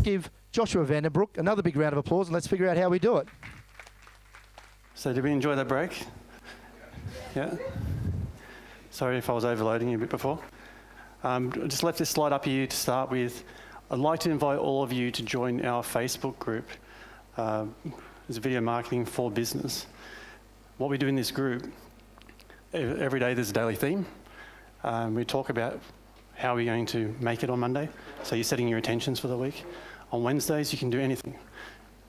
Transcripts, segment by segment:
give Joshua Den Broek another big round of applause, and let's figure out how we do it. So did we enjoy that break? Yeah? Sorry if I was overloading you a bit before. I just left this slide up here to start with. I'd like to invite all of you to join our Facebook group. It's Video Marketing for Business. What we do in this group, every day there's a daily theme. We talk about how we're going to make it on Monday. So you're setting your intentions for the week. On Wednesdays, you can do anything.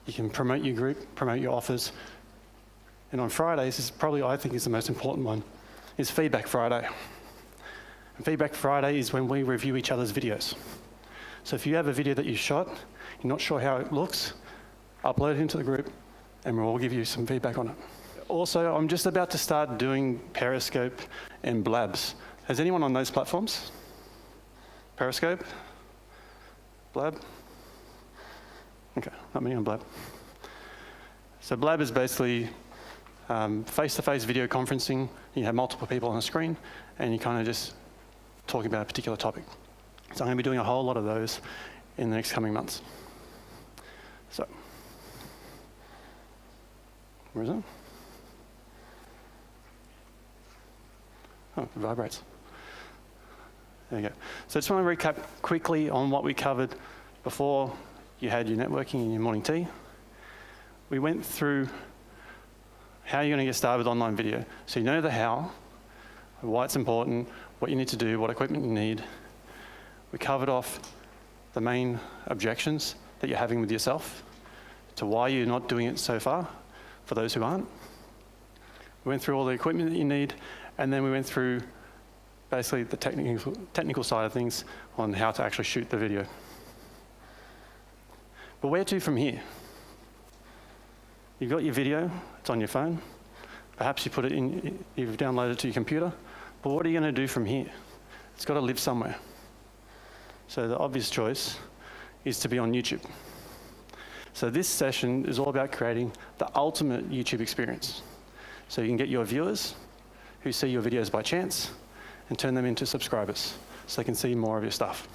You can promote your group, promote your offers. And on Fridays, is probably, I think, is the most important one, is Feedback Friday. And Feedback Friday is when we review each other's videos. So if you have a video that you shot, you're not sure how it looks, upload it into the group, and we'll all give you some feedback on it. Also, I'm just about to start doing Periscope and Blabs. Has anyone on those platforms? Periscope? Blab? Okay, not many on Blab. So Blab is basically face-to-face video conferencing. You have multiple people on a screen, and you kind of just talk about a particular topic. So I'm going to be doing a whole lot of those in the next coming months. So, where is it? Oh, it vibrates. There you go. So I just want to recap quickly on what we covered before you had your networking and your morning tea. We went through how you're going to get started with online video. So you know the how, why it's important, what you need to do, what equipment you need. We covered off the main objections that you're having with yourself, to why you're not doing it so far, for those who aren't. We went through all the equipment that you need, and then we went through basically the technical side of things on how to actually shoot the video. But where to from here? You've got your video, it's on your phone. Perhaps you put it in, you've downloaded it to your computer, but what are you going to do from here? It's got to live somewhere. So the obvious choice is to be on YouTube. So this session is all about creating the ultimate YouTube experience. So you can get your viewers who see your videos by chance and turn them into subscribers so they can see more of your stuff.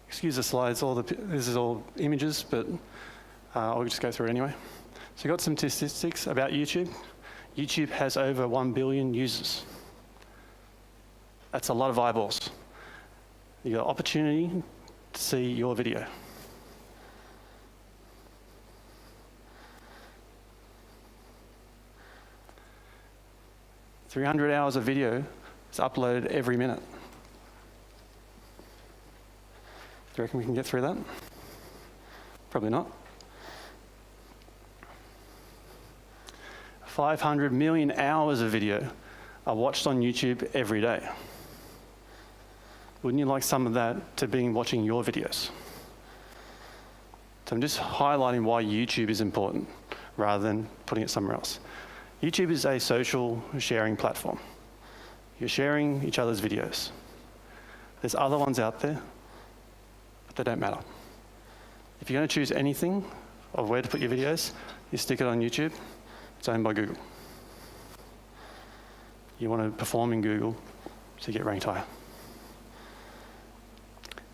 Excuse the slides, this is all images, but I'll just go through it anyway. So we've got some statistics about YouTube. YouTube has over 1 billion users. That's a lot of eyeballs. You've got opportunity to see your video. – 300 hours of video is uploaded every minute. Do you reckon we can get through that? Probably not. 500 million hours of video are watched on YouTube every day. Wouldn't you like some of that to be watching your videos? So I'm just highlighting why YouTube is important rather than putting it somewhere else. YouTube is a social sharing platform. You're sharing each other's videos. There's other ones out there, but they don't matter. If you're going to choose anything of where to put your videos, you stick it on YouTube. It's owned by Google. You want to perform in Google to get ranked higher.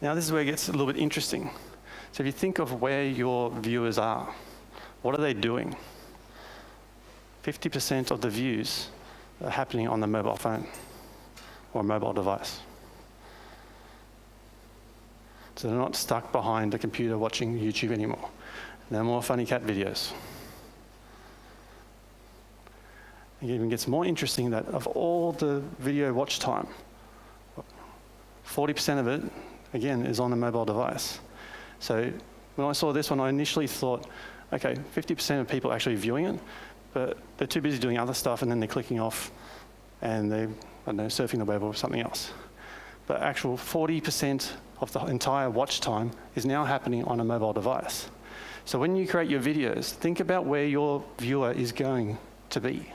Now this is where it gets a little bit interesting. So if you think of where your viewers are, what are they doing? 50% of the views are happening on the mobile phone or a mobile device. So they're not stuck behind a computer watching YouTube anymore. No more funny cat videos. It even gets more interesting that of all the video watch time, 40% of it, again, is on a mobile device. So when I saw this one, I initially thought, okay, 50% of people actually viewing it, but they're too busy doing other stuff and then they're clicking off and they're, I don't know, surfing the web or something else. But actual 40% of the entire watch time is now happening on a mobile device. So when you create your videos, think about where your viewer is going to be.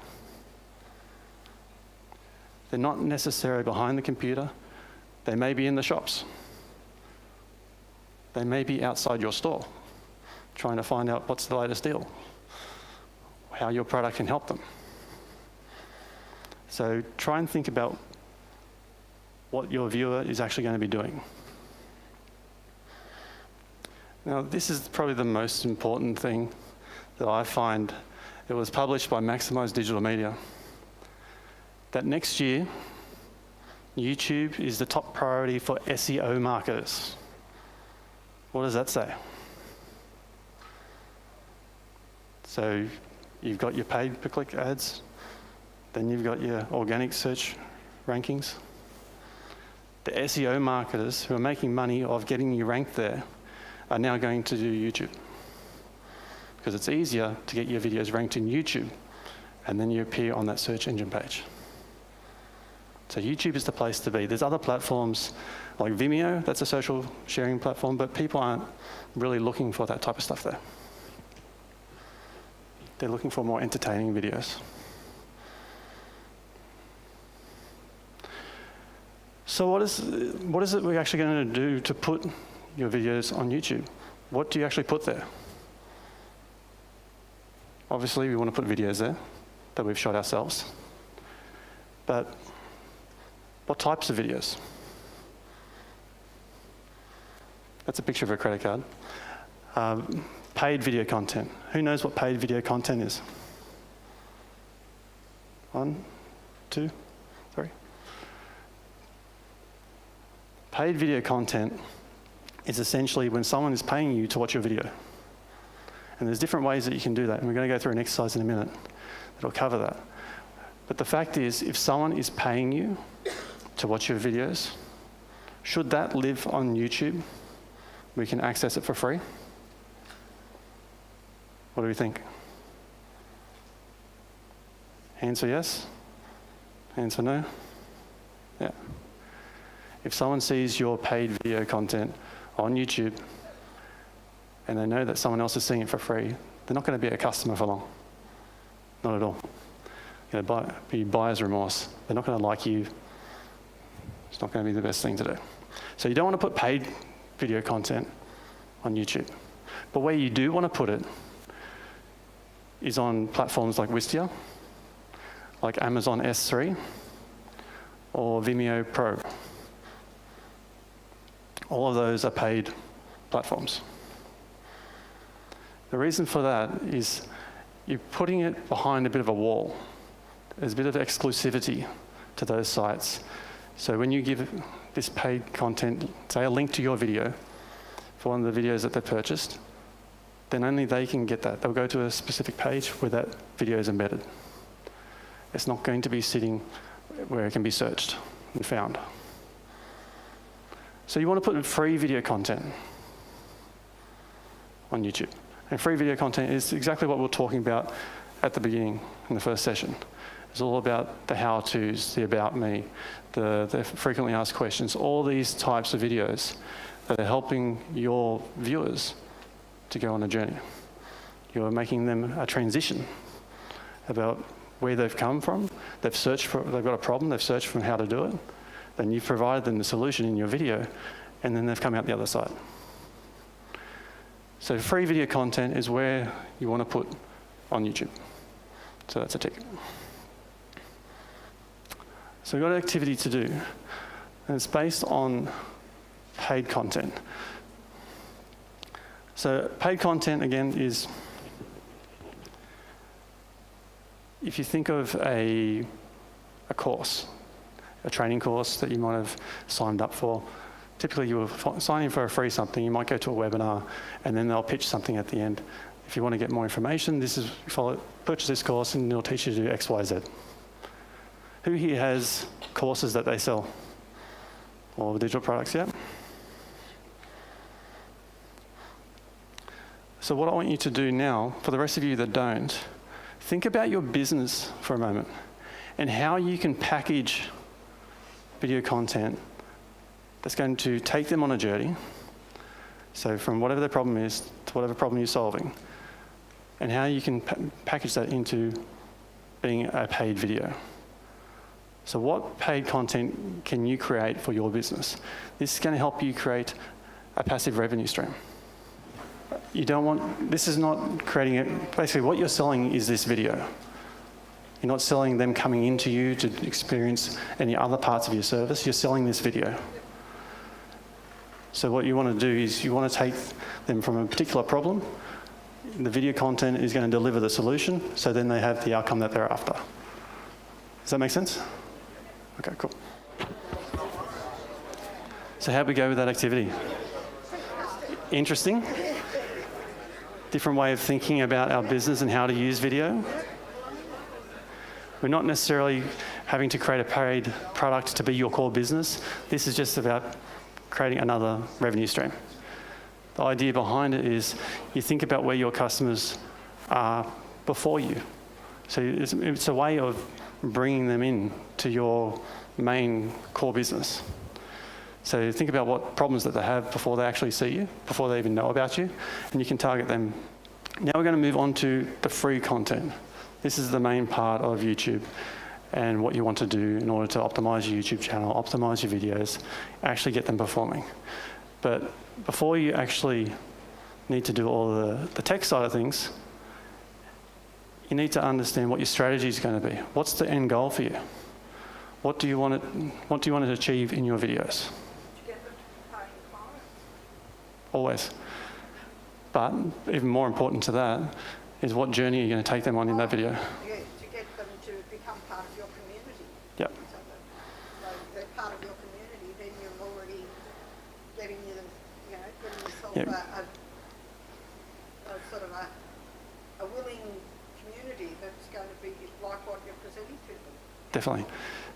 They're not necessarily behind the computer. They may be in the shops. They may be outside your store, trying to find out what's the latest deal, how your product can help them. So try and think about what your viewer is actually going to be doing. Now, this is probably the most important thing that I find. It was published by Maximize Digital Media, that next year, YouTube is the top priority for SEO marketers. What does that say? So you've got your paid per-click ads, then you've got your organic search rankings. The SEO marketers who are making money of getting you ranked there are now going to do YouTube, because it's easier to get your videos ranked in YouTube, and then you appear on that search engine page. So YouTube is the place to be. There's other platforms like Vimeo, that's a social sharing platform, but people aren't really looking for that type of stuff there. They're looking for more entertaining videos. So what is it we're actually going to do to put your videos on YouTube? What do you actually put there? Obviously, we want to put videos there that we've shot ourselves. But what types of videos? That's a picture of a credit card. Paid video content. Who knows what paid video content is? 1, 2, 3. Paid video content is essentially when someone is paying you to watch your video. And there's different ways that you can do that, and we're going to go through an exercise in a minute that'll cover that. But the fact is, if someone is paying you to watch your videos, should that live on YouTube? We can access it for free. What do we think? Hands for yes? Hands for no? Yeah. If someone sees your paid video content on YouTube and they know that someone else is seeing it for free, they're not going to be a customer for long. Not at all. Going to be buyer's remorse. They're not going to like you. It's not going to be the best thing to do. So you don't want to put paid video content on YouTube. But where you do want to put it is on platforms like Wistia, like Amazon S3, or Vimeo Pro. All of those are paid platforms. The reason for that is you're putting it behind a bit of a wall. There's a bit of exclusivity to those sites. So when you give this paid content, say a link to your video for one of the videos that they purchased, then only they can get that. They'll go to a specific page where that video is embedded. It's not going to be sitting where it can be searched and found. So you want to put free video content on YouTube. And free video content is exactly what we were talking about at the beginning in the first session. It's all about the how-tos, the about me, the frequently asked questions, all these types of videos that are helping your viewers to go on a journey. You're making them a transition about where they've come from. They've got a problem, they've searched for how to do it. Then you've provided them the solution in your video, and then they've come out the other side. So free video content is where you want to put on YouTube. So that's a tick. So we've got an activity to do, and it's based on paid content. So paid content, again, is if you think of a course, a training course that you might have signed up for. Typically, you will sign in for a free something. You might go to a webinar, and then they'll pitch something at the end. If you want to get more information, purchase this course, and it'll teach you to do X, Y, Z. Who here has courses that they sell? Or digital products, yeah? So what I want you to do now, for the rest of you that don't, think about your business for a moment and how you can package video content that's going to take them on a journey. So from whatever their problem is to whatever problem you're solving, and how you can package that into being a paid video. So what paid content can you create for your business? This is going to help you create a passive revenue stream. This is not creating it. Basically, what you're selling is this video. You're not selling them coming into you to experience any other parts of your service. You're selling this video. So what you want to do is you want to take them from a particular problem. The video content is going to deliver the solution, so then they have the outcome that they're after. Does that make sense? Okay, cool. So how'd we go with that activity? Interesting? Different way of thinking about our business and how to use video. We're not necessarily having to create a paid product to be your core business. This is just about creating another revenue stream. The idea behind it is you think about where your customers are before you. So it's a way of bringing them in to your main core business. So think about what problems that they have before they actually see you, before they even know about you, and you can target them. Now we're going to move on to the free content. This is the main part of YouTube and what you want to do in order to optimize your YouTube channel, optimize your videos, actually get them performing. But before you actually need to do all the tech side of things, you need to understand what your strategy is going to be. What's the end goal for you? What do you want to achieve in your videos? To get them to paying clients. Always. But even more important to that is what journey are you going to take them on in that video? Yeah, to get them to become part of your community. Yep. So that they're part of your community, then you're already getting yourself Yep. a sort of a willing community that's going to be like what you're presenting to them. Definitely.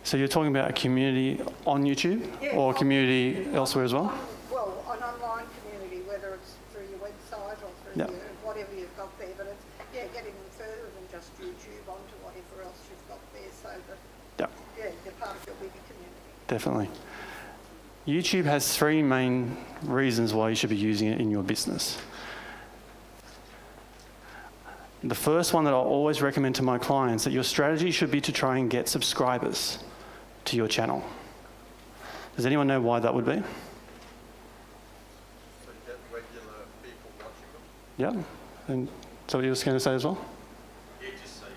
So you're talking about a community on YouTube or a community elsewhere as well? Well, an online community, whether it's through your website or through Yep. whatever you've got there, but it's getting them further than just YouTube onto whatever else you've got there, so that you're part of your bigger community. Definitely. YouTube has three main reasons why you should be using it in your business. The first one that I'll always recommend to my clients, that your strategy should be to try and get subscribers to your channel. Does anyone know why that would be? So you get regular people watching them? Yeah. And so what you were going to say as well? Yeah, just so you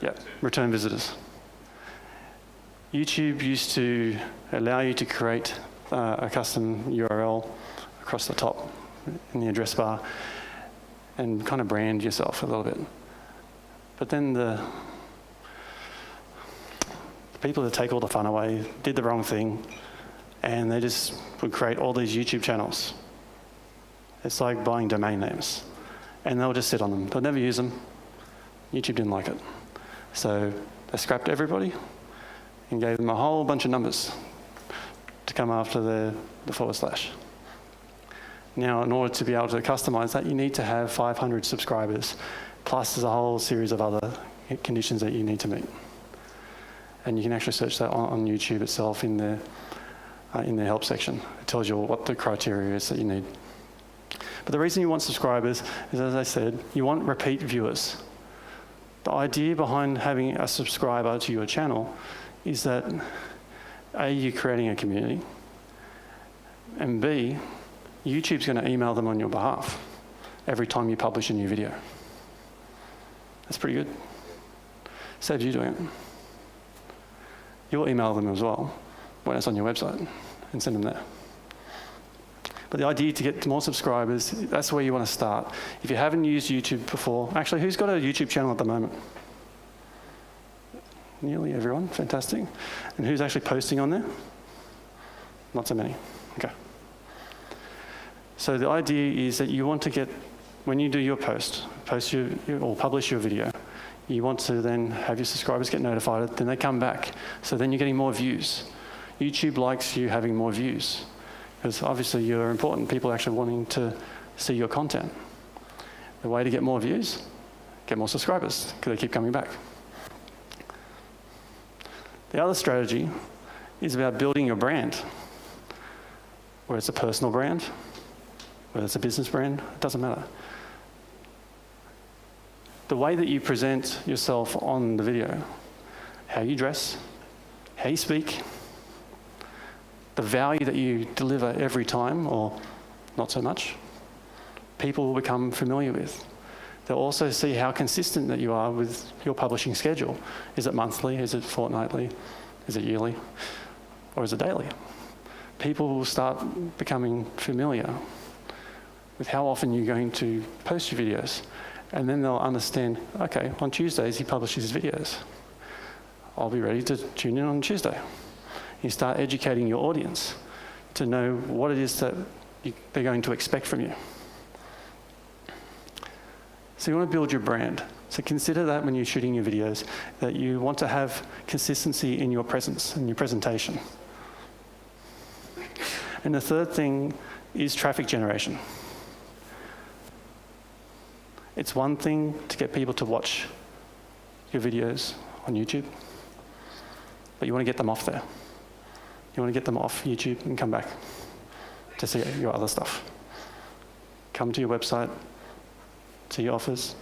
get return. Yeah, return visitors. YouTube used to allow you to create a custom URL across the top in the address bar and kind of brand yourself a little bit. But then the people that take all the fun away did the wrong thing, and they just would create all these YouTube channels. It's like buying domain names, and they'll just sit on them. They'll never use them. YouTube didn't like it. So they scrapped everybody and gave them a whole bunch of numbers to come after the /. Now, in order to be able to customize that, you need to have 500 subscribers, plus there's a whole series of other conditions that you need to meet. And you can actually search that on YouTube itself in the help section. It tells you what the criteria is that you need. But the reason you want subscribers is, as I said, you want repeat viewers. The idea behind having a subscriber to your channel is that A, you're creating a community, and B, YouTube's going to email them on your behalf every time you publish a new video. That's pretty good. Saves you doing it. You'll email them as well when it's on your website and send them there. But the idea to get more subscribers, that's where you want to start. If you haven't used YouTube before, actually, who's got a YouTube channel at the moment? Nearly everyone, fantastic. And who's actually posting on there? Not so many, okay. So the idea is that you want to get, when you do your or publish your video, you want to then have your subscribers get notified, then they come back. So then you're getting more views. YouTube likes you having more views, because obviously you're important, people actually wanting to see your content. The way to get more views, get more subscribers, because they keep coming back. The other strategy is about building your brand, whether it's a personal brand, whether it's a business brand, it doesn't matter. The way that you present yourself on the video, how you dress, how you speak, the value that you deliver every time, or not so much, people will become familiar with. They'll also see how consistent that you are with your publishing schedule. Is it monthly? Is it fortnightly? Is it yearly? Or is it daily? people will start becoming familiar with how often you're going to post your videos. And then they'll understand, okay, on Tuesdays he publishes videos. I'll be ready to tune in on Tuesday. You start educating your audience to know what it is that they're going to expect from you. So you want to build your brand. So consider that when you're shooting your videos, that you want to have consistency in your presence and your presentation. And the third thing is traffic generation. It's one thing to get people to watch your videos on YouTube, but you want to get them off there. You want to get them off YouTube and come back to see your other stuff. Come to your website, see your offers.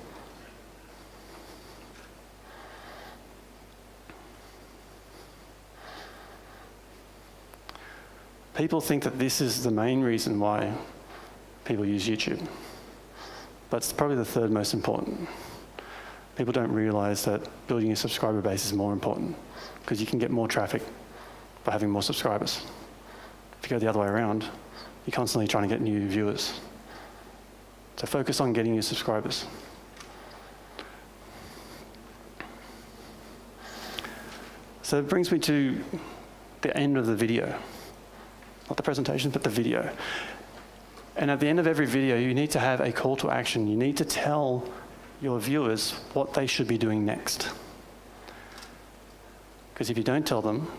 People think that this is the main reason why people use YouTube, but it's probably the third most important. People don't realize that building a subscriber base is more important because you can get more traffic by having more subscribers. If you go the other way around, you're constantly trying to get new viewers. So focus on getting your subscribers. So it brings me to the end of the video. Not the presentation, but the video. And at the end of every video, you need to have a call to action. You need to tell your viewers what they should be doing next. Because if you don't tell them,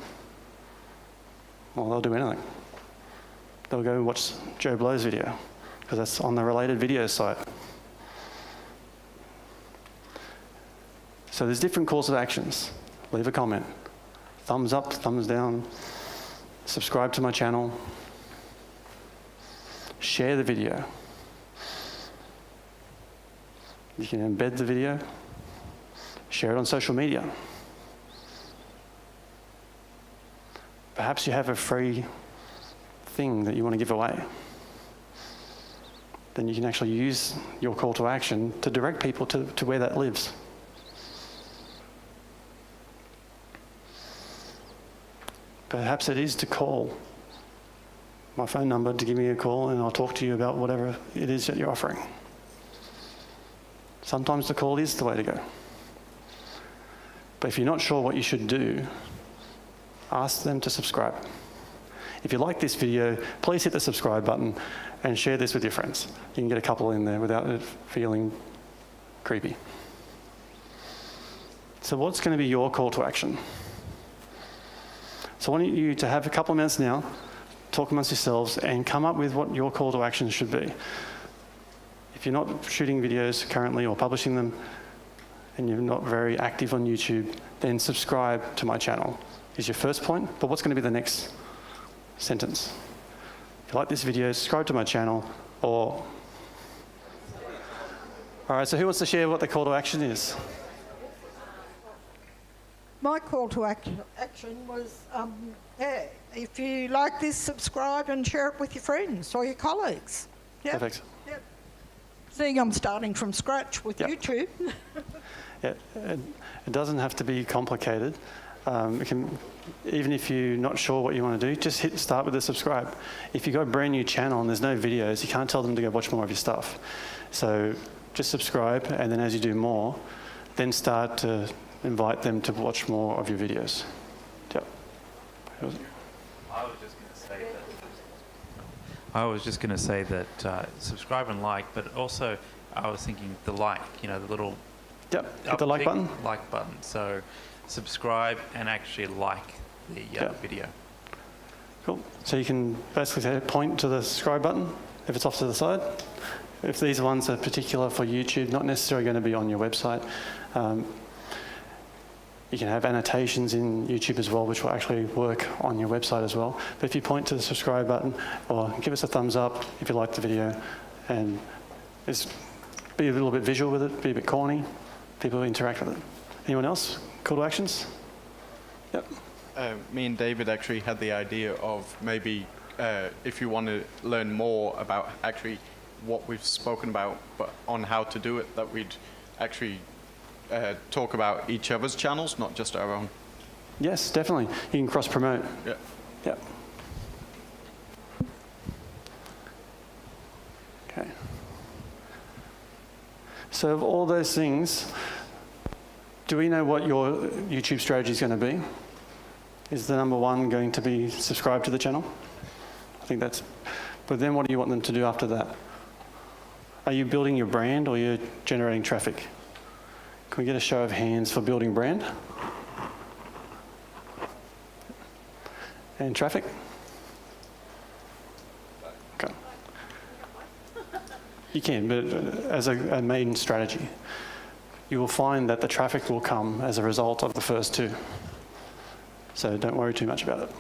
well, they'll do anything. They'll go watch Joe Blow's video, because that's on the related video site. So there's different calls of actions. Leave a comment. Thumbs up, thumbs down. Subscribe to my channel. Share the video. You can embed the video. Share it on social media. Perhaps you have a free thing that you want to give away. Then you can actually use your call to action to direct people to where that lives. Perhaps it is to call my phone number to give me a call and I'll talk to you about whatever it is that you're offering. Sometimes the call is the way to go. But if you're not sure what you should do, ask them to subscribe. If you like this video, please hit the subscribe button and share this with your friends. You can get a couple in there without it feeling creepy. So what's going to be your call to action? So I want you to have a couple of minutes now, talk amongst yourselves, and come up with what your call to action should be. If you're not shooting videos currently or publishing them, and you're not very active on YouTube, then subscribe to my channel is your first point. But what's going to be the next sentence? If you like this video, subscribe to my channel, or... All right, so who wants to share what the call to action is? My call to action was, if you like this, subscribe and share it with your friends or your colleagues. Yep. Perfect. Yep. Seeing I'm starting from scratch with YouTube. Yeah, it doesn't have to be complicated. Even if you're not sure what you want to do, just start with the subscribe. If you've got a brand new channel and there's no videos, you can't tell them to go watch more of your stuff. So just subscribe, and then as you do more, then start to invite them to watch more of your videos. Yep. I was just going to say that subscribe and like, but also I was thinking the like, the little... Yep, hit the like button. Like button. So subscribe and actually like the video. Cool. So you can basically point to the subscribe button if it's off to the side. If these ones are particular for YouTube, not necessarily going to be on your website. You can have annotations in YouTube as well, which will actually work on your website as well. But if you point to the subscribe button, or give us a thumbs up if you like the video, and just be a little bit visual with it, be a bit corny, people interact with it. Anyone else? Call to actions? Yep. Me and David actually had the idea of maybe if you want to learn more about actually what we've spoken about, but on how to do it, that we'd actually talk about each other's channels, not just our own. Yes, definitely. You can cross-promote. Yeah. Yep. So of all those things, do we know what your YouTube strategy is going to be? Is the number one going to be subscribe to the channel? I think that's, but then what do you want them to do after that? Are you building your brand or you're generating traffic? Can we get a show of hands for building brand? And traffic? Okay. You can, but as a main strategy, you will find that the traffic will come as a result of the first two. So don't worry too much about it.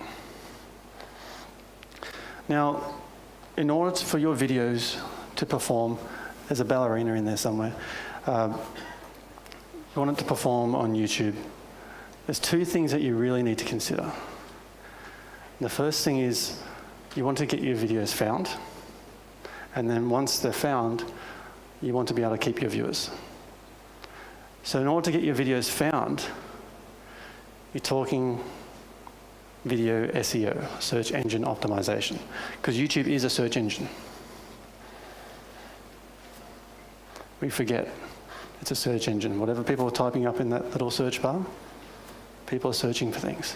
Now, in order for your videos to perform, there's a ballerina in there somewhere. You want it to perform on YouTube. There's two things that you really need to consider. The first thing is you want to get your videos found. And then once they're found, you want to be able to keep your viewers. So in order to get your videos found, you're talking video SEO, search engine optimization, because YouTube is a search engine. We forget it's a search engine. Whatever people are typing up in that little search bar, people are searching for things.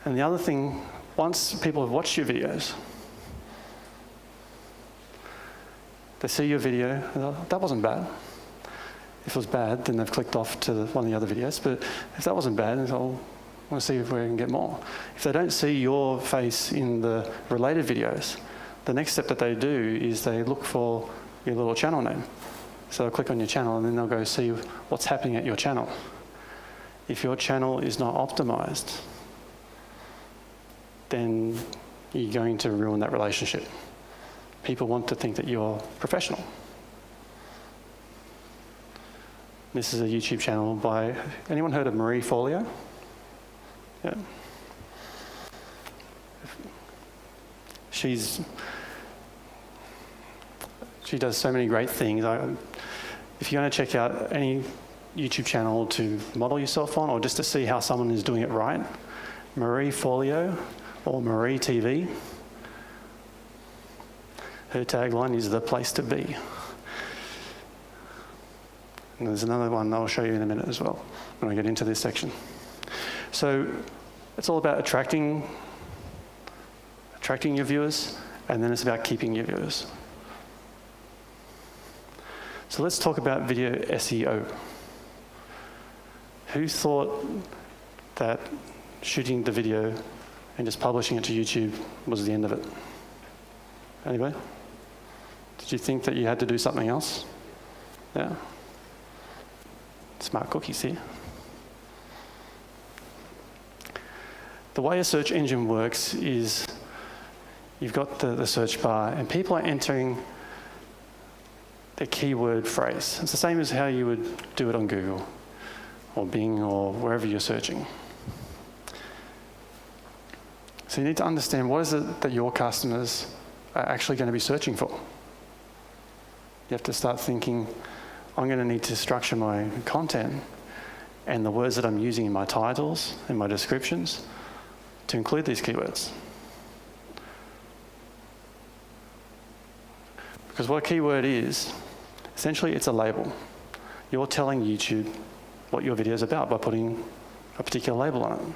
And the other thing, once people have watched your videos, they see your video, and they're like, that wasn't bad. If it was bad, then they've clicked off to one of the other videos. But if that wasn't bad, then they'll want to see if we can get more. If they don't see your face in the related videos, the next step that they do is they look for your little channel name. So they'll click on your channel and then they'll go see what's happening at your channel. If your channel is not optimized, then you're going to ruin that relationship. People want to think that you're professional. This is a YouTube channel by, anyone heard of Marie Forleo? Yeah. She does so many great things. If you're going to check out any YouTube channel to model yourself on or just to see how someone is doing it right, Marie Forleo or Marie TV, her tagline is the place to be. And there's another one I'll show you in a minute as well when I get into this section. So it's all about attracting your viewers, and then it's about keeping your viewers. So let's talk about video SEO. Who thought that shooting the video and just publishing it to YouTube was the end of it? Anybody? Did you think that you had to do something else? Yeah. Smart cookies here. The way a search engine works is you've got the search bar and people are entering the keyword phrase. It's the same as how you would do it on Google or Bing or wherever you're searching. So you need to understand what is it that your customers are actually going to be searching for. You have to start thinking, I'm going to need to structure my content and the words that I'm using in my titles and my descriptions to include these keywords. Because what a keyword is, essentially it's a label. You're telling YouTube what your video is about by putting a particular label on it. And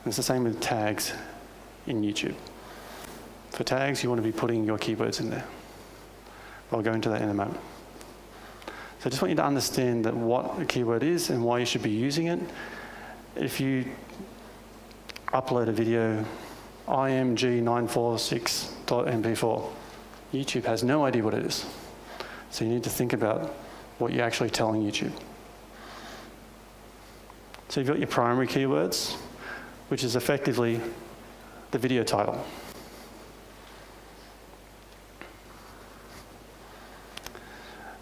it's the same with tags in YouTube. For tags, you want to be putting your keywords in there. I'll go into that in a moment. So I just want you to understand that what a keyword is and why you should be using it. If you upload a video, img946.mp4, YouTube has no idea what it is. So you need to think about what you're actually telling YouTube. So you've got your primary keywords, which is effectively the video title.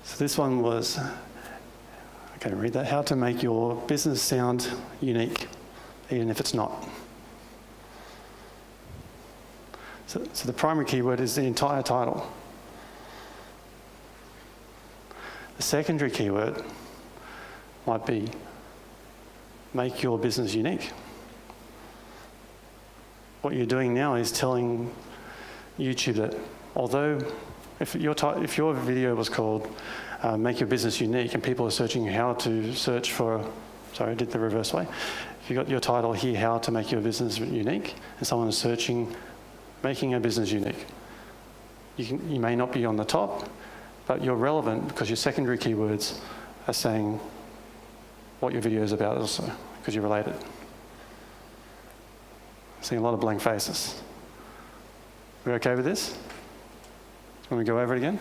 So this one was, okay, read that, how to make your business sound unique, even if it's not. So the primary keyword is the entire title. The secondary keyword might be make your business unique. What you're doing now is telling YouTube that although if your video was called Make Your Business Unique and people are searching how to search for, sorry, I did the reverse way. If you got your title here, How to Make Your Business Unique, and someone is searching Making a Business Unique, you may not be on the top, but you're relevant because your secondary keywords are saying what your video is about also, because you're related. Seeing a lot of blank faces. We okay with this? Want me to go over it again?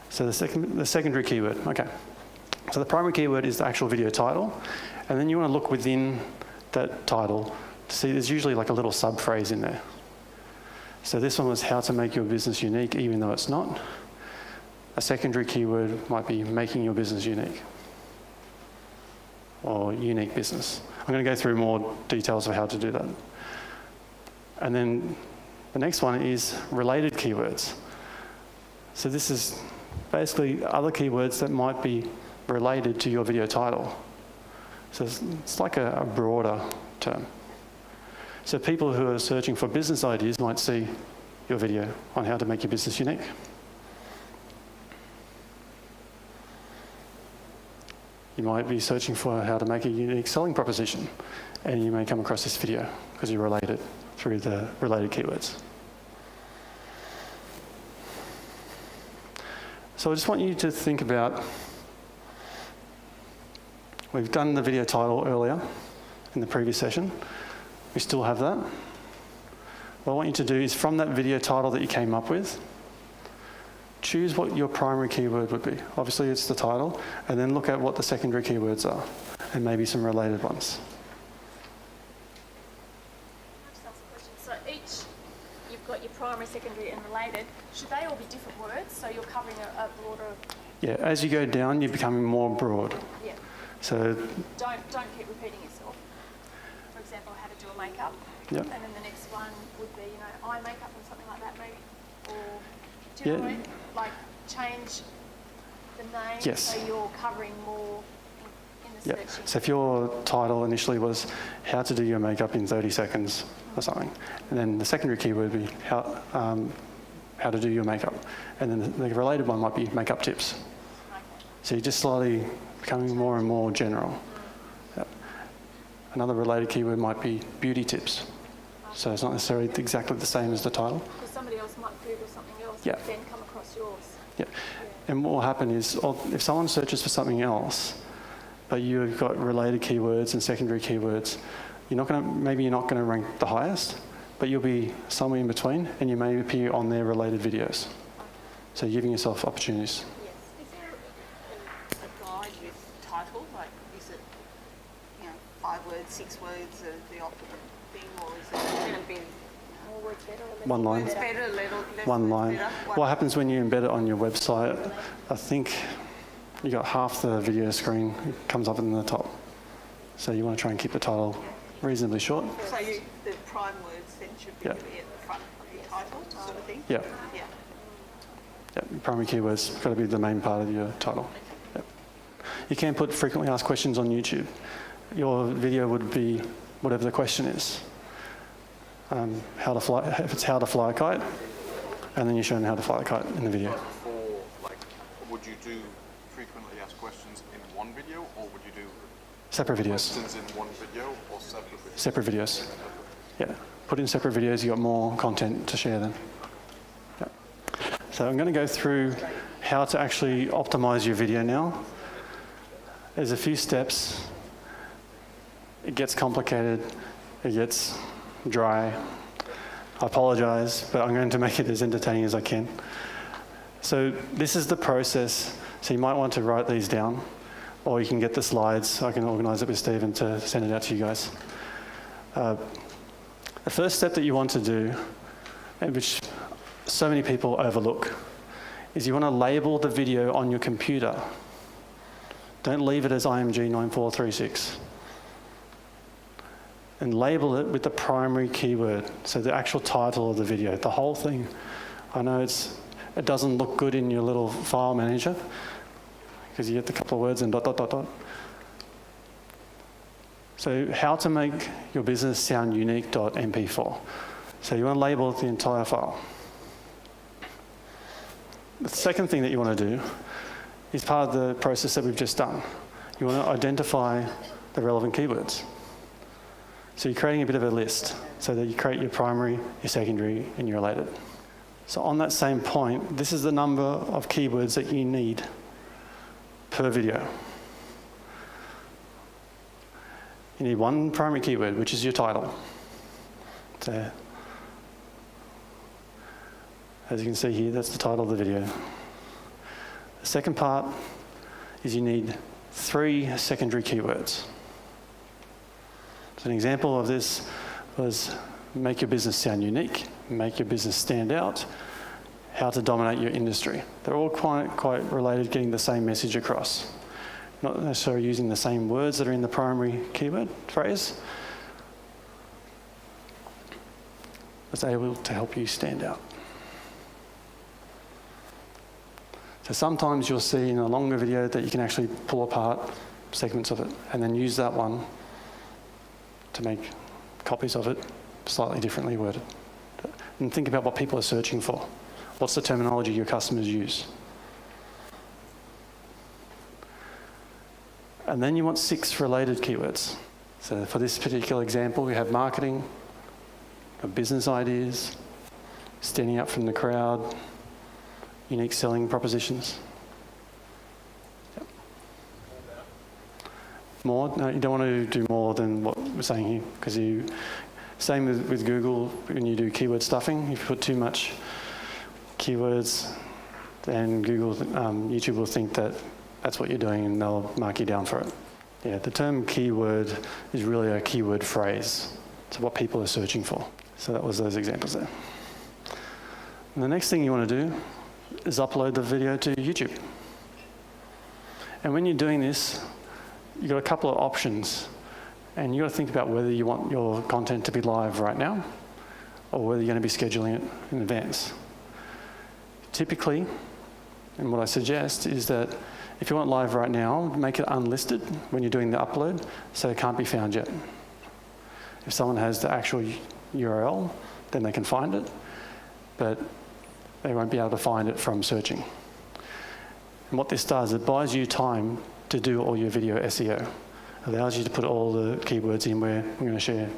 So the secondary keyword, okay. So the primary keyword is the actual video title, and then you want to look within that title to see there's usually like a little sub-phrase in there. So this one was how to make your business unique, even though it's not. A secondary keyword might be making your business unique, or unique business. I'm going to go through more details of how to do that. And then the next one is related keywords. So this is basically other keywords that might be related to your video title. So it's like a broader term. So people who are searching for business ideas might see your video on how to make your business unique. You might be searching for how to make a unique selling proposition, and you may come across this video because you relate it through the related keywords. So I just want you to think about, we've done the video title earlier in the previous session. We still have that. What I want you to do is from that video title that you came up with, choose what your primary keyword would be. Obviously it's the title, and then look at what the secondary keywords are, and maybe some related ones. Can I just ask a question? So each, you've got your primary, secondary and related. Should they all be different words so you're covering a broader... Yeah, as you go down, you're becoming more broad. Yeah. So Don't keep repeating yourself. For example, how to do a makeup. Yep. And then the next one would be, eye makeup or something like that maybe. Or do you know what I mean? Like change the name Yes. so you're covering more in the yeah. searching. So if your title initially was how to do your makeup in 30 seconds or something, and then the secondary keyword would be how to do your makeup, and then the related one might be makeup tips. Okay. So you're just slowly becoming more and more general. Yep. Another related keyword might be beauty tips. So it's not necessarily exactly the same as the title. Because somebody else might Google something else Yeah. and then come across yours. Yeah. And what will happen is if someone searches for something else, but you've got related keywords and secondary keywords, maybe you're not going to rank the highest, but you'll be somewhere in between, and you may appear on their related videos. So you're giving yourself opportunities. Yes. Is there a guide with title? Like, is it, 5 words, 6 words, the opposite thing, or is it going to be More words better or less One line. words better, less One words line. better? What happens when you embed it on your website, I think you got half the video screen comes up in the top. So you want to try and keep the title reasonably short. So the prime words then should be Yeah. really at the front of the title sort of thing? Yeah. Yeah. Yeah, primary keywords got to be the main part of your title. Yep. You can put frequently asked questions on YouTube. Your video would be whatever the question is. If it's how to fly a kite, and then you're showing how to fly a kite in the video. Would you do frequently asked questions in one video, or would you do Separate videos. questions in one video or separate videos? Separate videos. Yeah. Put in separate videos, you got more content to share then. Yep. So I'm going to go through how to actually optimize your video now. There's a few steps. It gets complicated. It gets dry. I apologize, but I'm going to make it as entertaining as I can. So this is the process. So you might want to write these down, or you can get the slides. I can organise it with Stephen to send it out to you guys. The first step that you want to do, and which so many people overlook, is you want to label the video on your computer. Don't leave it as IMG 9436. And label it with the primary keyword, so the actual title of the video, the whole thing. I know it doesn't look good in your little file manager because you get the couple of words and ... So how to make your business sound unique .mp4. So you want to label the entire file. The second thing that you want to do is part of the process that we've just done. You want to identify the relevant keywords. So you're creating a bit of a list so that you create your primary, your secondary, and your related. So on that same point, this is the number of keywords that you need per video. You need one primary keyword, which is your title. So, as you can see here, that's the title of the video. The second part is you need 3 secondary keywords. So an example of this was make your business sound unique, make your business stand out, how to dominate your industry. They're all quite related, getting the same message across. Not necessarily using the same words that are in the primary keyword phrase. It's able to help you stand out. So sometimes you'll see in a longer video that you can actually pull apart segments of it and then use that one to make copies of it slightly differently worded. And think about what people are searching for. What's the terminology your customers use? And then you want 6 related keywords. So for this particular example, we have marketing, business ideas, standing out from the crowd, unique selling propositions. Yep. More? No, you don't want to do more than what we're saying here, because same with Google, when you do keyword stuffing, if you put too much keywords, then YouTube will think that that's what you're doing and they'll mark you down for it. Yeah, the term keyword is really a keyword phrase. It's what people are searching for. So that was those examples there. And the next thing you want to do is upload the video to YouTube. And when you're doing this, you've got a couple of options. And you've got to think about whether you want your content to be live right now or whether you're going to be scheduling it in advance. Typically, and what I suggest is that if you want live right now, make it unlisted when you're doing the upload so it can't be found yet. If someone has the actual URL, then they can find it, but they won't be able to find it from searching. And what this does, it buys you time to do all your video SEO. It allows you to put all the keywords in where I'm going to share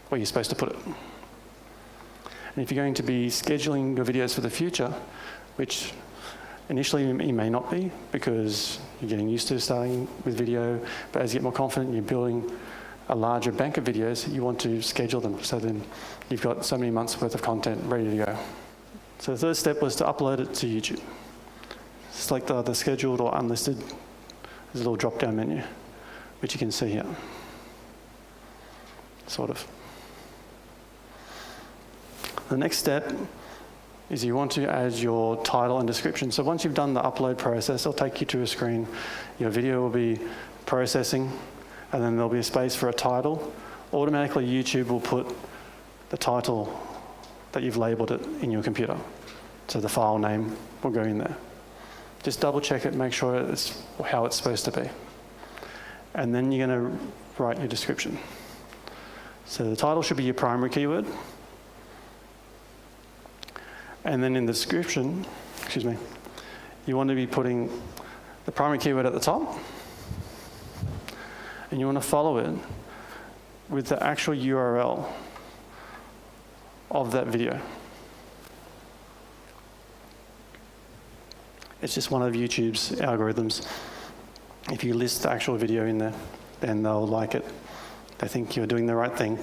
where you're supposed to put it. And if you're going to be scheduling your videos for the future, which initially you may not be because you're getting used to starting with video, but as you get more confident, you're building a larger bank of videos, you want to schedule them so then you've got so many months worth of content ready to go. So the third step was to upload it to YouTube. Select the scheduled or unlisted. There's a little drop-down menu, which you can see here. Sort of. The next step is you want to add your title and description. So once you've done the upload process, it'll take you to a screen. Your video will be processing, and then there'll be a space for a title. Automatically, YouTube will put the title that you've labeled it in your computer. So the file name will go in there. Just double check it, make sure it's how it's supposed to be. And then you're going to write your description. So the title should be your primary keyword. And then in the description, you want to be putting the primary keyword at the top. And you want to follow it with the actual URL of that video. It's just one of YouTube's algorithms. If you list the actual video in there, then they'll like it. They think you're doing the right thing.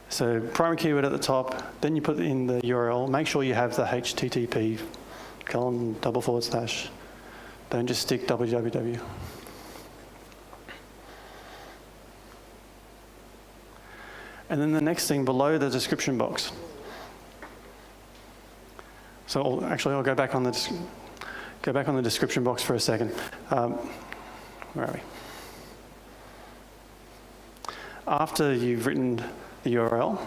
So primary keyword at the top, then you put in the URL. Make sure you have the HTTP : // Don't just stick www. And then the next thing below the description box. So I'll go back on the description box for a second. Where are we? After you've written the URL,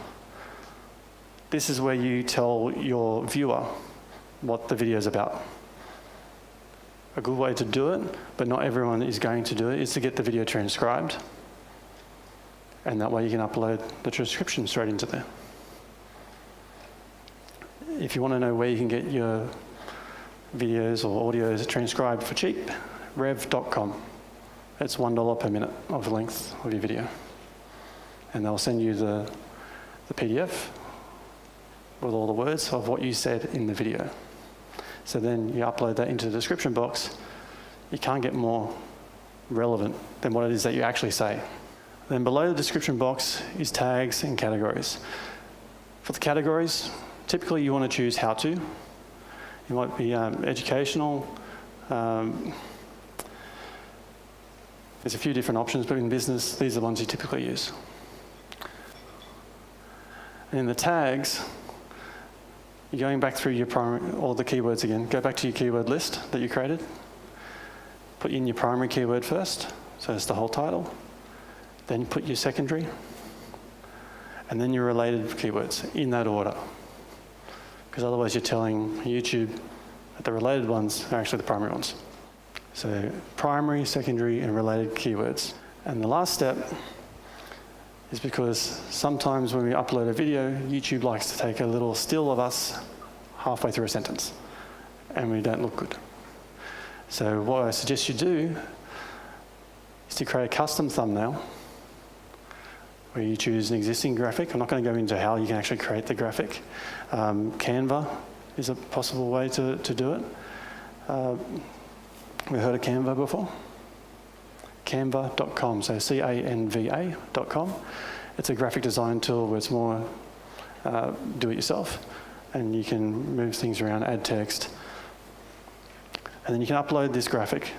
this is where you tell your viewer what the video is about. A good way to do it, but not everyone is going to do it, is to get the video transcribed And that way you can upload the transcription straight into there. If you want to know where you can get your videos or audios transcribed for cheap, rev.com. It's $1 per minute of length of your video. And they'll send you the PDF with all the words of what you said in the video. So then you upload that into the description box. You can't get more relevant than what it is that you actually say. Then below the description box is tags and categories. For the categories, typically you want to choose how to. You might be educational. There's a few different options, but in business, these are the ones you typically use. And in the tags, you're going back through your primary, all the keywords again. Go back to your keyword list that you created. Put in your primary keyword first, so it's the whole title. Then put your secondary, and then your related keywords in that order. Because otherwise you're telling YouTube that the related ones are actually the primary ones. So primary, secondary, and related keywords. And the last step is because sometimes when we upload a video, YouTube likes to take a little still of us halfway through a sentence, and we don't look good. So what I suggest you do is to create a custom thumbnail where you choose an existing graphic. I'm not going to go into how you can actually create the graphic. Canva is a possible way to do it. We've heard of Canva before? Canva.com, so Canva.com. It's a graphic design tool where it's more do-it-yourself, and you can move things around, add text, and then you can upload this graphic.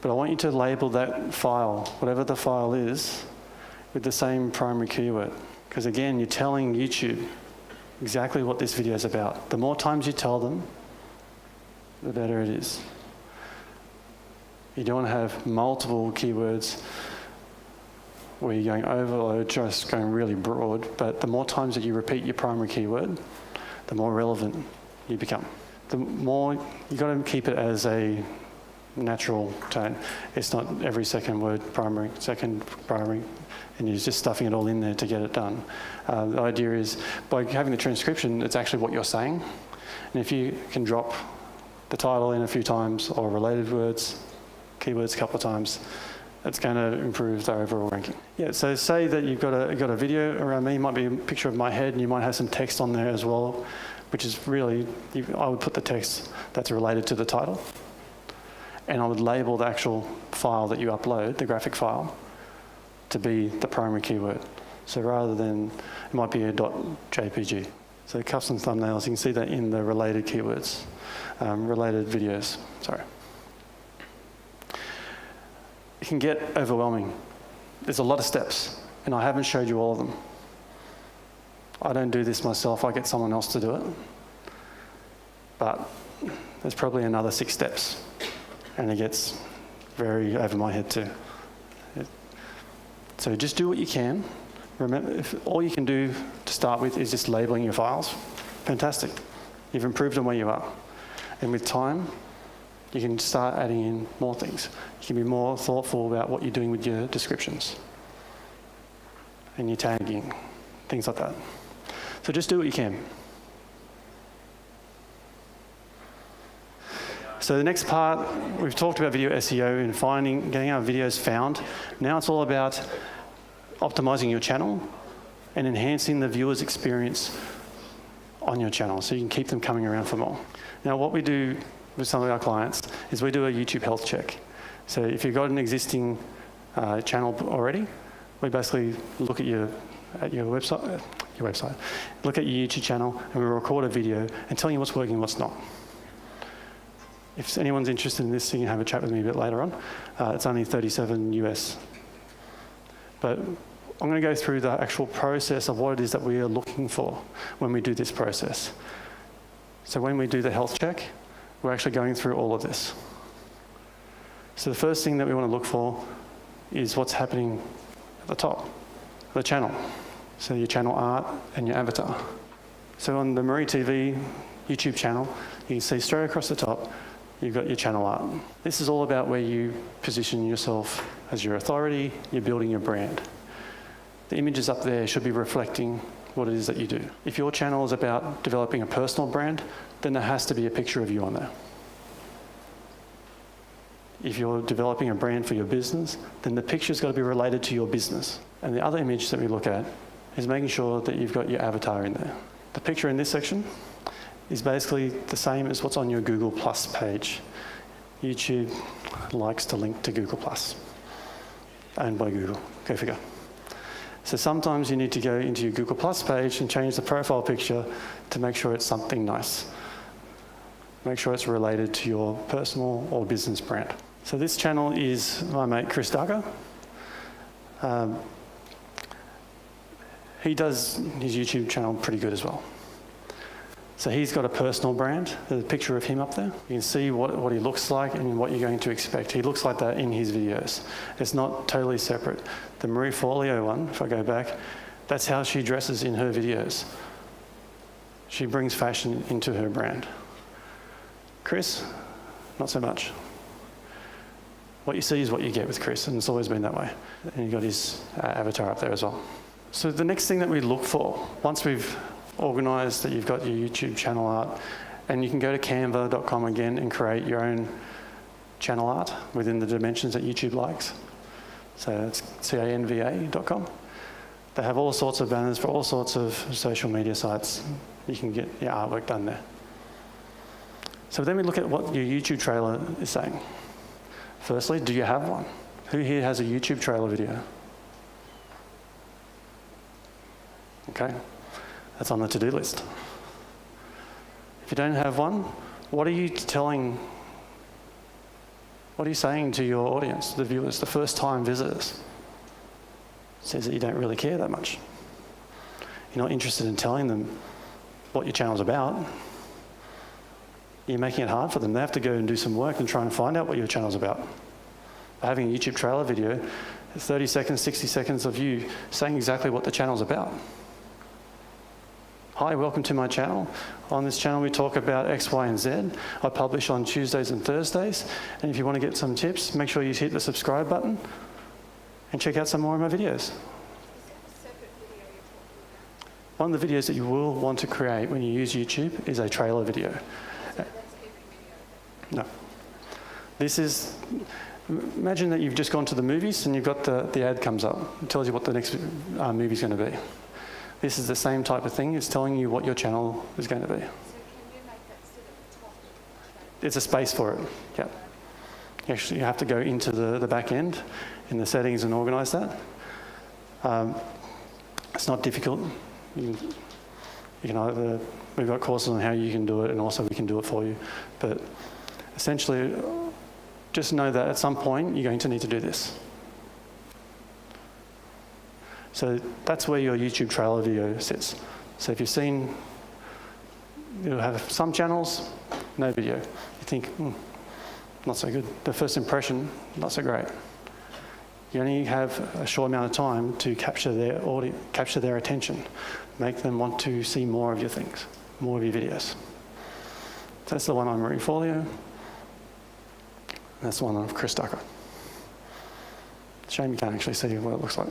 But I want you to label that file, whatever the file is, with the same primary keyword. Because again, you're telling YouTube exactly what this video is about. The more times you tell them, the better it is. You don't want to have multiple keywords where you're going overload, just going really broad, but the more times that you repeat your primary keyword, the more relevant you become. The more, you've got to keep it as a natural tone. It's not every second word primary, second primary, and you're just stuffing it all in there to get it done. The idea is, by having the transcription, it's actually what you're saying. And if you can drop the title in a few times, or related words, keywords a couple of times, it's going to improve the overall ranking. Yeah, so say that you've got a video around me, it might be a picture of my head, and you might have some text on there as well, which is really, I would put the text that's related to the title, and I would label the actual file that you upload, the graphic file, to be the primary keyword. So rather than, it might be a .jpg. So custom thumbnails, you can see that in the related keywords, related videos, sorry. It can get overwhelming. There's a lot of steps, and I haven't showed you all of them. I don't do this myself, I get someone else to do it. But there's probably another 6 steps, and it gets very over my head too. So just do what you can. Remember, if all you can do to start with is just labeling your files, fantastic. You've improved on where you are. And with time, you can start adding in more things. You can be more thoughtful about what you're doing with your descriptions and your tagging, things like that. So just do what you can. So the next part, we've talked about video SEO and getting our videos found. Now it's all about optimizing your channel and enhancing the viewer's experience on your channel so you can keep them coming around for more. Now what we do with some of our clients is we do a YouTube health check. So if you've got an existing channel already, we basically look at your website, look at your YouTube channel, and we record a video and tell you what's working and what's not. If anyone's interested in this, you can have a chat with me a bit later on. It's only $37 US. But I'm going to go through the actual process of what it is that we are looking for when we do this process. So when we do the health check, we're actually going through all of this. So the first thing that we want to look for is what's happening at the top, the channel. So your channel art and your avatar. So on the Marie TV YouTube channel, you can see straight across the top, you've got your channel art. This is all about where you position yourself as your authority, you're building your brand. the images up there should be reflecting what it is that you do. If your channel is about developing a personal brand, then there has to be a picture of you on there. If you're developing a brand for your business, then the picture's got to be related to your business. And the other image that we look at is making sure that you've got your avatar in there. The picture in this section is basically the same as what's on your Google Plus page. YouTube likes to link to Google Plus, owned by Google. Go figure. So sometimes you need to go into your Google Plus page and change the profile picture to make sure it's something nice. Make sure it's related to your personal or business brand. So this channel is my mate Chris Duggar. He does his YouTube channel pretty good as well. So he's got a personal brand. There's a picture of him up there. You can see what he looks like and what you're going to expect. He looks like that in his videos. It's not totally separate. The Marie Forleo one, if I go back, that's how she dresses in her videos. She brings fashion into her brand. Chris, not so much. What you see is what you get with Chris, and it's always been that way. And you've got his avatar up there as well. So the next thing that we look for, once we've organised that you've got your YouTube channel art, and you can go to canva.com again and create your own channel art within the dimensions that YouTube likes. So it's canva.com. They have all sorts of banners for all sorts of social media sites. You can get your artwork done there. So then we look at what your YouTube trailer is saying. Firstly, do you have one? Who here has a YouTube trailer video? Okay, that's on the to-do list. If you don't have one, what are you saying to your audience, the viewers, the first-time visitors? It says that you don't really care that much. You're not interested in telling them what your channel's about. You're making it hard for them. They have to go and do some work and try and find out what your channel's about. By having a YouTube trailer video, 30 seconds, 60 seconds of you saying exactly what the channel's about. Hi, welcome to my channel. On this channel we talk about X, Y, and Z. I publish on Tuesdays and Thursdays. And if you want to get some tips, make sure you hit the subscribe button and check out some more of my videos. One of the videos that you will want to create when you use YouTube is a trailer video. No. This is, imagine that you've just gone to the movies and you've got the ad comes up. It tells you what the next movie's going to be. This is the same type of thing. It's telling you what your channel is going to be. So can you make that sit at the top? There's a space for it, yeah. Actually, you have to go into the back end in the settings and organise that. It's not difficult. You can either, we've got courses on how you can do it, and also we can do it for you. But essentially, just know that at some point you're going to need to do this. So that's where your YouTube trailer video sits. So if you've seen, you'll have some channels, no video. You think, not so good. The first impression, not so great. You only have a short amount of time to capture their audience, capture their attention, make them want to see more of your things, more of your videos. That's the one on Marie Forleo. That's the one of Chris Duggar. Shame you can't actually see what it looks like.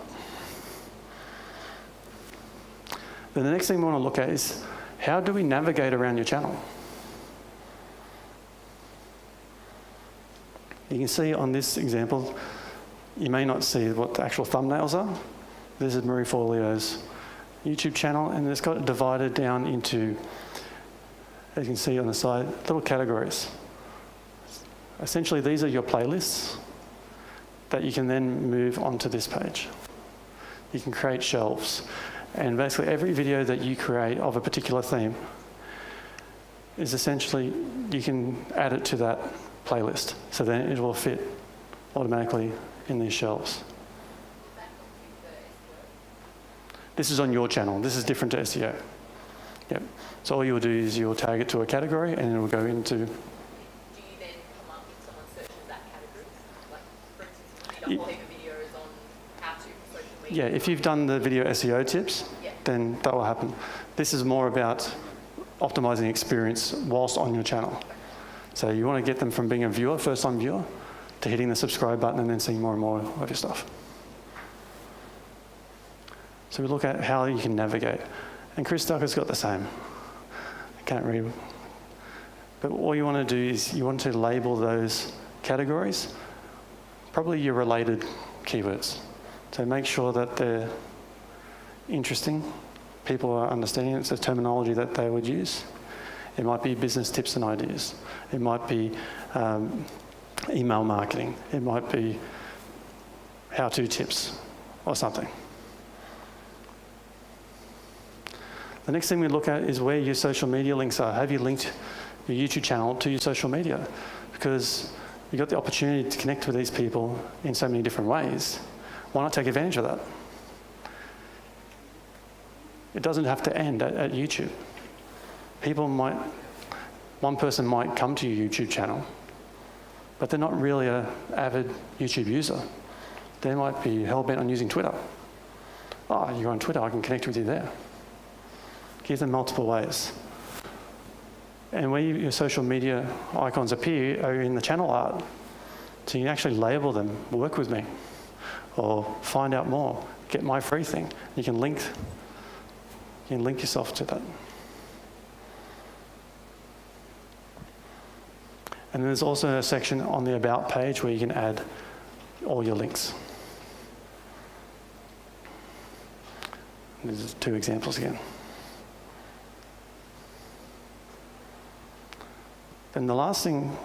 Then the next thing we want to look at is, how do we navigate around your channel? You can see on this example, you may not see what the actual thumbnails are. This is Marie Forleo's YouTube channel, and it's got it divided down into, as you can see on the side, little categories. Essentially, these are your playlists that you can then move onto this page. You can create shelves. And basically every video that you create of a particular theme is essentially, you can add it to that playlist. So then it will fit automatically in these shelves. This is on your channel. This is different to SEO. Yep. So all you'll do is you'll tag it to a category and it will go into... Do you then come up if someone searches that category? Like, for instance, you need a whole heap of videos on how to social media. Yeah, if you've done the video SEO tips, then that will happen. This is more about optimizing experience whilst on your channel. So you want to get them from being a viewer, first-time viewer, to hitting the subscribe button and then seeing more and more of your stuff. So we look at how you can navigate. And Chris Ducker's got the same. I can't read. But all you want to do is you want to label those categories, probably your related keywords. So make sure that they're interesting. People are understanding it's a terminology that they would use. It might be business tips and ideas. It might be email marketing. It might be how-to tips or something. The next thing we look at is where your social media links are. Have you linked your YouTube channel to your social media? Because you've got the opportunity to connect with these people in so many different ways. Why not take advantage of that? It doesn't have to end at YouTube. One person might come to your YouTube channel, but they're not really an avid YouTube user. They might be hell-bent on using Twitter. Oh, you're on Twitter, I can connect with you there. Give them multiple ways. And where your social media icons appear are in the channel art. So you can actually label them, work with me, or find out more, get my free thing. You can link yourself to that. And then there's also a section on the About page where you can add all your links. There's 2 examples again. Then the last thing,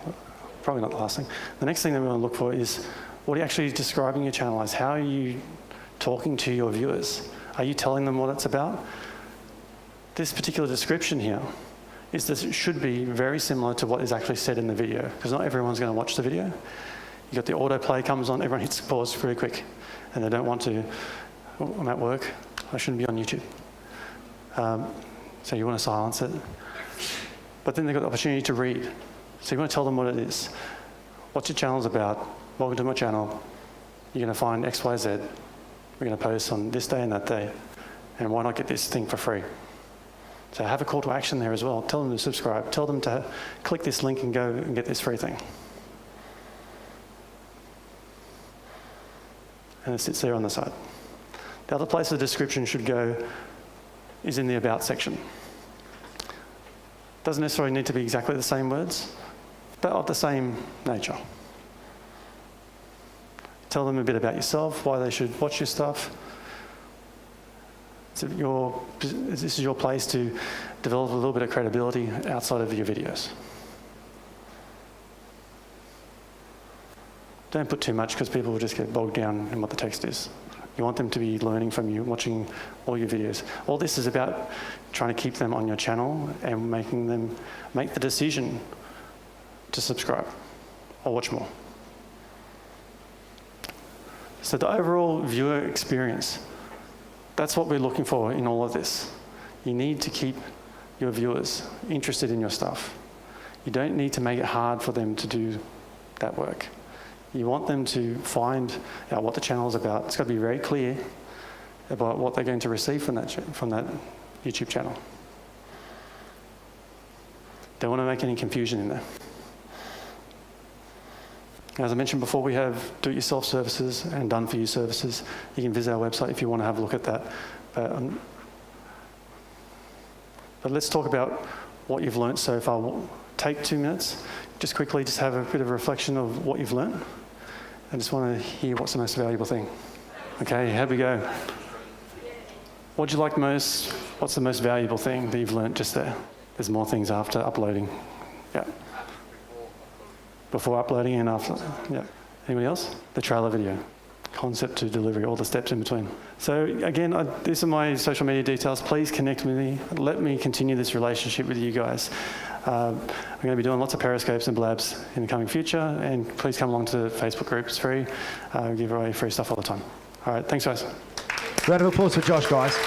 probably not the last thing, the next thing that we want to look for is what are you actually describing your channel as? How are you talking to your viewers? Are you telling them what it's about? This particular description here is this should be very similar to what is actually said in the video, because not everyone's going to watch the video. You got the autoplay comes on, everyone hits pause very quick, and they don't want to, oh, I'm at work, I shouldn't be on YouTube. So you want to silence it. But then they've got the opportunity to read. So you want to tell them what it is. What your channel's about. Welcome to my channel. You're going to find X, Y, Z. We're going to post on this day and that day. And why not get this thing for free? So have a call to action there as well. Tell them to subscribe. Tell them to click this link and go and get this free thing. And it sits there on the side. The other place the description should go is in the About section. Doesn't necessarily need to be exactly the same words, but of the same nature. Tell them a bit about yourself, why they should watch your stuff. This is your place to develop a little bit of credibility outside of your videos. Don't put too much because people will just get bogged down in what the text is. You want them to be learning from you, watching all your videos. All this is about trying to keep them on your channel and making them make the decision to subscribe or watch more. So the overall viewer experience, that's what we're looking for in all of this. You need to keep your viewers interested in your stuff. You don't need to make it hard for them to do that work. You want them to find out what the channel is about. It's got to be very clear about what they're going to receive from that YouTube channel. Don't want to make any confusion in there. As I mentioned before, we have do-it-yourself services and done-for-you services. You can visit our website if you want to have a look at that. But let's talk about what you've learnt so far. We'll take 2 minutes, just quickly, just have a bit of a reflection of what you've learnt. I just want to hear what's the most valuable thing. Okay, here we go. What do you like most? What's the most valuable thing that you've learnt just there? There's more things after uploading. Yeah. Before uploading and after. Yeah. Anybody else? The trailer video. Concept to delivery, all the steps in between. So again, these are my social media details. Please connect with me. Let me continue this relationship with you guys. I'm going to be doing lots of periscopes and blabs in the coming future, and please come along to the Facebook group. It's free. We give away free stuff all the time. All right, thanks guys. Round of applause for Josh, guys.